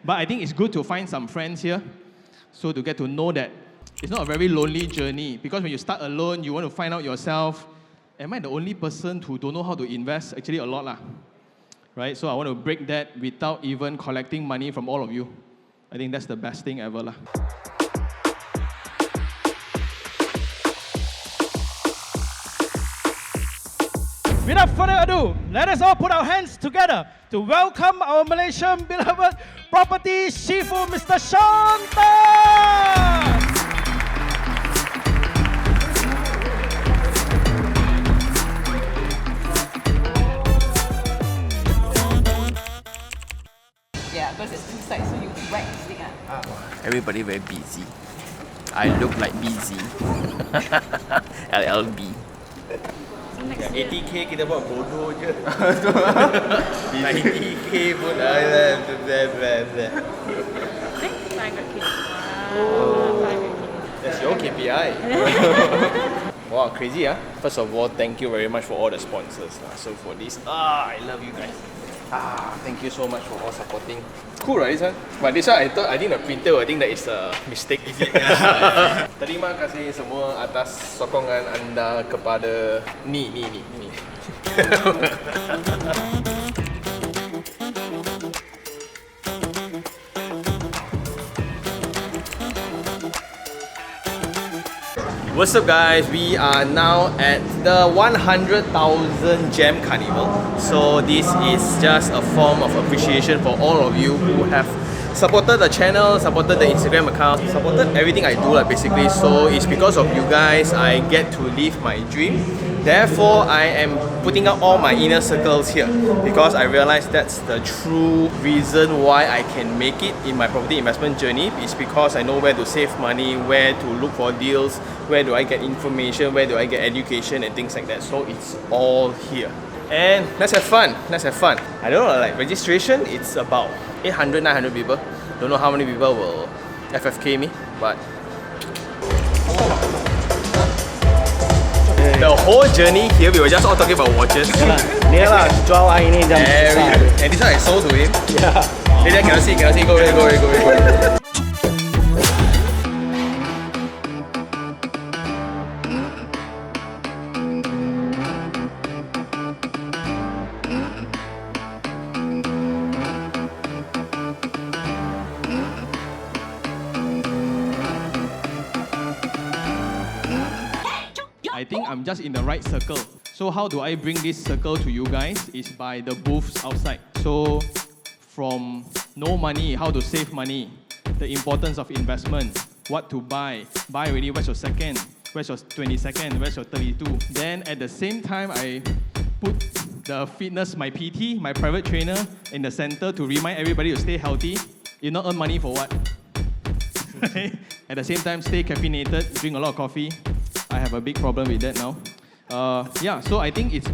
But I think it's good to find some friends here, so to get to know that it's not a very lonely journey. Because when you start alone, you want to find out yourself, am I the only person who don't know how to invest? Actually, a lot lah. Right? So I want to break that without even collecting money from all of you. I think that's the best thing ever lah. Without further ado, let us all put our hands together to welcome our Malaysian beloved property Shifu, Mr. Sean Tan. Yeah, because it's two sides, so you whack this thing. Everybody very busy. I look like busy. LLB. 80k kita buat bodoh je. 90k pun ada. 500k. That's your KPI. Wow, crazy huh? First of all, thank you very much for all the sponsors. So for this, I love you guys. Thank you so much for all supporting. Cool right this one? But this one I think the printer I think that is a mistake. Is it? Terima kasih semua atas sokongan anda kepada ni. What's up guys, we are now at the 100,000 Gem Carnival. So this is just a form of appreciation for all of you who have supported the channel, supported the Instagram account, supported everything I do basically. So it's because of you guys I get to live my dream. Therefore, I am putting out all my inner circles here because I realize that's the true reason why I can make it in my property investment journey. It's because I know where to save money, where to look for deals, where do I get information, where do I get education and things like that. So it's all here. And let's have fun. I don't know, like registration, it's about 800, 900 people. Don't know how many people will FFK me, but the whole journey here, we were just all talking about watches. Dia lah jual ini jam besar. And this one I sold to him. Yeah. Later cannot see, go away. I think I'm just in the right circle. So how do I bring this circle to you guys? Is by the booths outside. So from no money, how to save money, the importance of investment, what to buy already, where's your second, where's your 22nd, where's your 32. Then at the same time, I put the fitness, my PT, my private trainer in the center to remind everybody to stay healthy. You not earn money for what? At the same time, stay caffeinated, drink a lot of coffee. I have a big problem with that now. Yeah, so I think it's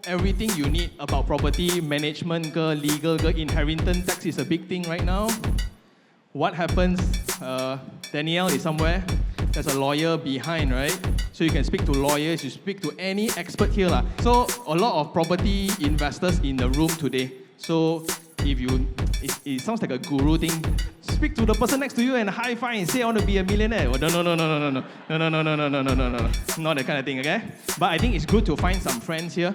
everything you need about property management, legal, inheritance tax is a big thing right now. What happens? Danielle is somewhere. There's a lawyer behind, right? So you can speak to lawyers, you speak to any expert here. So a lot of property investors in the room today. So if you, it sounds like a guru thing. Speak to the person next to you and high five and say I want to be a millionaire. Oh, no, not that kind of thing, okay? But I think it's good to find some friends here,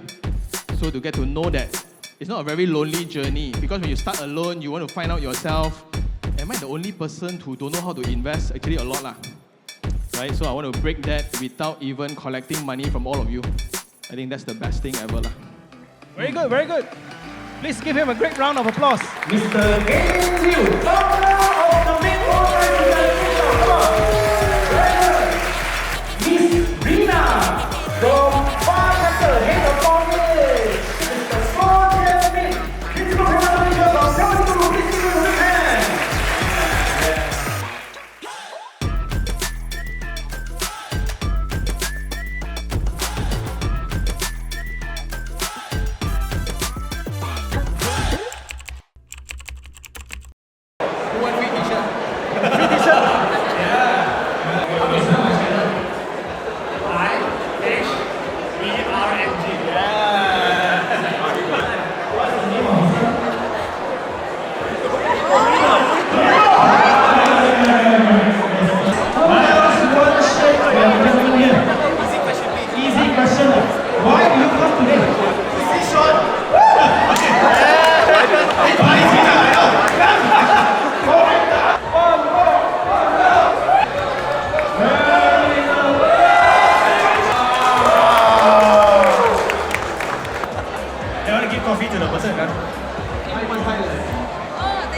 so to get to know that it's not a very lonely journey. Because when you start alone, you want to find out yourself, am I the only person who don't know how to invest? Actually, a lot lah. Right? So I want to break that without even collecting money from all of you. I think that's the best thing ever lah. Very good, very good. Please give him a great round of applause. Mr. Gavin Liu, founder of the Mid-Quarter International. Come on. Miss Rina from Barcaster, head of finance. Mr. Scott Jasmine, principal manager from Telco. Please give him a big hand. When we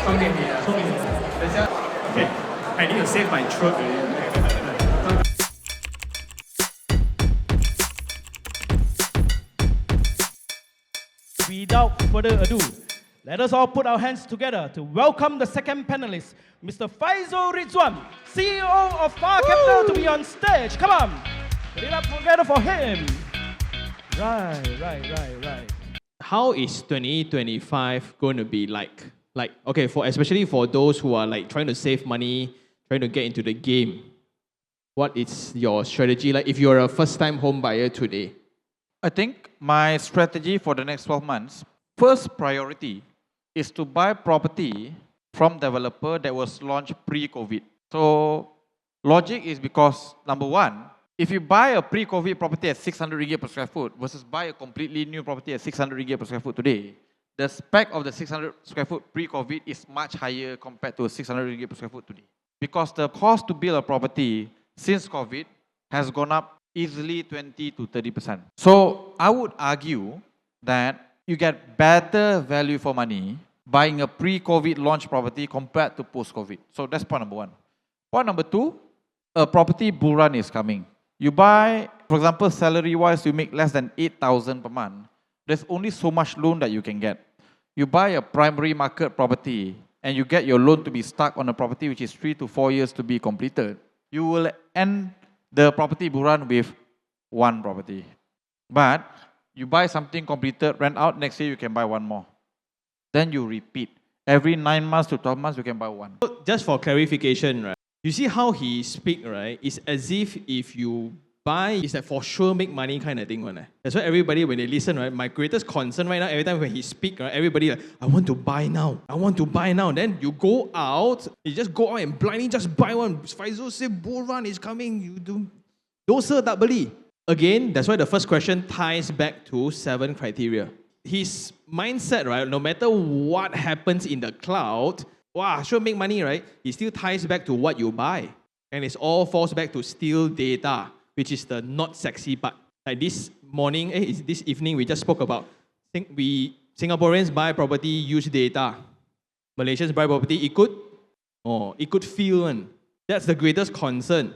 送给你啊，送给你。等一下，OK， I need to save my throat. Without further ado, let us all put our hands together to welcome the second panelist, Mr. Faisal Rizwan, CEO of Far Capital, to be on stage. Come on, put it up together for him. Right. How is 2025 going to be like? Like, okay, especially for those who are like trying to save money, trying to get into the game. What is your strategy like if you're a first-time home buyer today? I think my strategy for the next 12 months, first priority is to buy property from developer that was launched pre-COVID. So logic is because, number one, if you buy a pre-COVID property at 600 ringgit per square foot versus buy a completely new property at 600 ringgit per square foot today, the spec of the 600 square foot pre-COVID is much higher compared to a 600 ringgit per square foot today. Because the cost to build a property since COVID has gone up easily 20 to 30%. So I would argue that you get better value for money buying a pre-COVID launch property compared to post-COVID. So that's point number one. Point number two, a property bull run is coming. You buy, for example, salary-wise, you make less than 8,000 per month. There's only so much loan that you can get. You buy a primary market property and you get your loan to be stuck on a property which is 3 to 4 years to be completed. You will end the property bull run with one property. But you buy something completed, rent out, next year you can buy one more. Then you repeat. Every 9 months to 12 months, you can buy one. Just for clarification, right? You see how he speak, right? It's as if you buy, it's like for sure make money kind of thing. Right? That's why everybody, when they listen, right? My greatest concern right now, every time when he speak, right? Everybody like, I want to buy now. I want to buy now. Then you go out, you just go out and blindly just buy one. Faisal say bull run is coming. You do. Dosa tak beli. Again, that's why the first question ties back to 7 criteria. His mindset, right? No matter what happens in the cloud, wow, sure make money, right? It still ties back to what you buy. And it all falls back to still data, which is the not sexy part. Like this morning, this evening, we just spoke about Singaporeans buy property, use data. Malaysians buy property, it could feel one. That's the greatest concern.